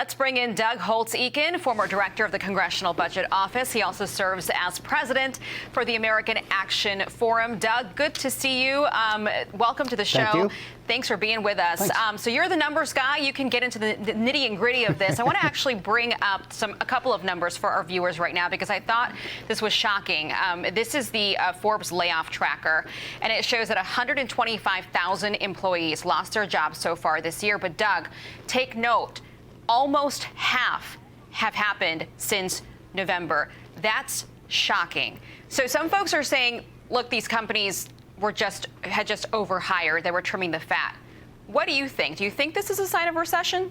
Let's bring in Doug Holtz-Eakin, former director of the Congressional Budget Office. He also serves as president for the American Action Forum. Doug, good to see you. Welcome to the show. Thank you. Thanks for being with us. So you're the numbers guy. You can get into the nitty and gritty of this. I want to actually bring up a couple of numbers for our viewers right now because I thought this was shocking. This is the Forbes layoff tracker, and it shows that 125,000 employees lost their jobs so far this year. But Doug, take note, almost half have happened since November. That's shocking. So some folks are saying, look, these companies had just overhired. They were trimming the fat. What do you think? Do you think this is a sign of recession?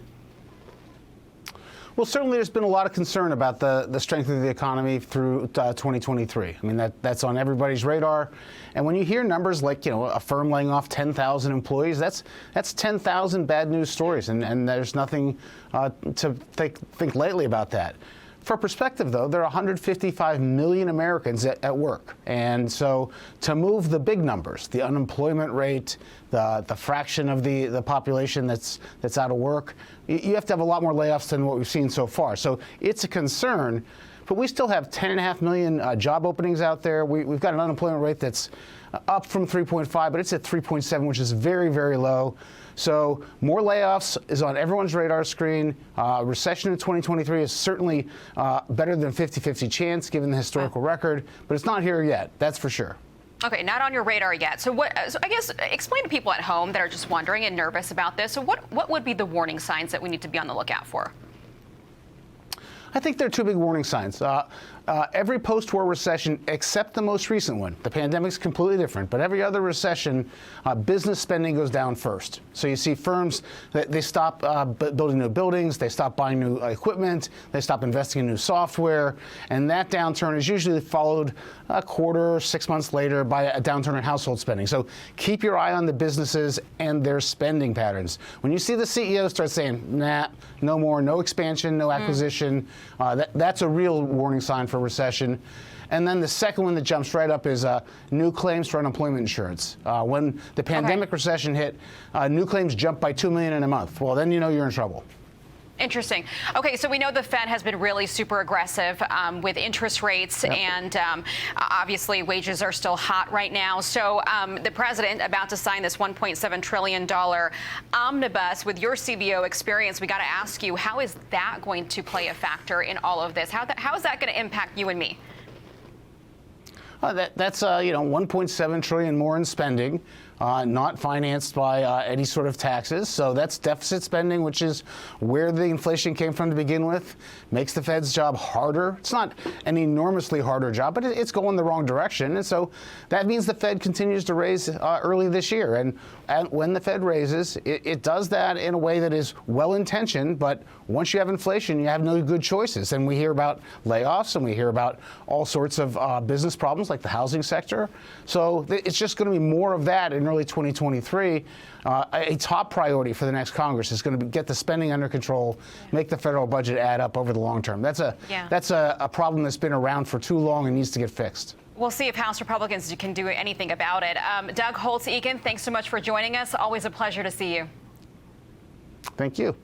Well, certainly there's been a lot of concern about the strength of the economy through 2023. I mean, that's on everybody's radar. And when you hear numbers like, a firm laying off 10,000 employees, that's 10,000 bad news stories. And there's nothing to think lightly about that. For perspective, though, there are 155 million Americans at work. And so to move the big numbers, the unemployment rate, the fraction of the population that's out of work, you have to have a lot more layoffs than what we've seen so far. So it's a concern. But we still have 10.5 million job openings out there. We've got an unemployment rate that's up from 3.5, but it's at 3.7, which is very, very low. So more layoffs is on everyone's radar screen. Recession in 2023 is certainly better than 50-50 chance given the historical record, but it's not here yet. That's for sure. Okay, not on your radar yet. So I guess explain to people at home that are just wondering and nervous about this. So what would be the warning signs that we need to be on the lookout for? I think there are two big warning signs. Every post-war recession, except the most recent one, the pandemic's completely different, but every other recession, business spending goes down first. So you see firms, they stop building new buildings, they stop buying new equipment, they stop investing in new software, and that downturn is usually followed a quarter, 6 months later by a downturn in household spending. So keep your eye on the businesses and their spending patterns. When you see the CEO start saying, nah, no more, no expansion, no acquisition, that's a real warning sign for recession. And then the second one that jumps right up is new claims for unemployment insurance. When the pandemic recession hit, new claims jumped by 2 million in a month. Well, then you know you're in trouble. Interesting. Okay, so we know the Fed has been really super aggressive with interest rates, and obviously wages are still hot right now. So the president about to sign this $1.7 trillion omnibus. With your CBO experience, we got to ask you, how is that going to play a factor in all of this? How is that going to impact you and me? That's $1.7 trillion more in spending, not financed by any sort of taxes. So that's deficit spending, which is where the inflation came from to begin with. Makes the Fed's job harder. It's not an enormously harder job, but it's going the wrong direction. And so that means the Fed continues to raise early this year. And when the Fed raises, it does that in a way that is well-intentioned. But once you have inflation, you have no good choices. And we hear about layoffs, and we hear about all sorts of business problems like the housing sector. So it's just going to be more of that in early 2023. A top priority for the next Congress is going to get the spending under control, make the federal budget add up over the long term. That's a problem that's been around for too long and needs to get fixed. We'll see if House Republicans can do anything about it. Doug Holtz-Eakin, thanks so much for joining us. Always a pleasure to see you. Thank you.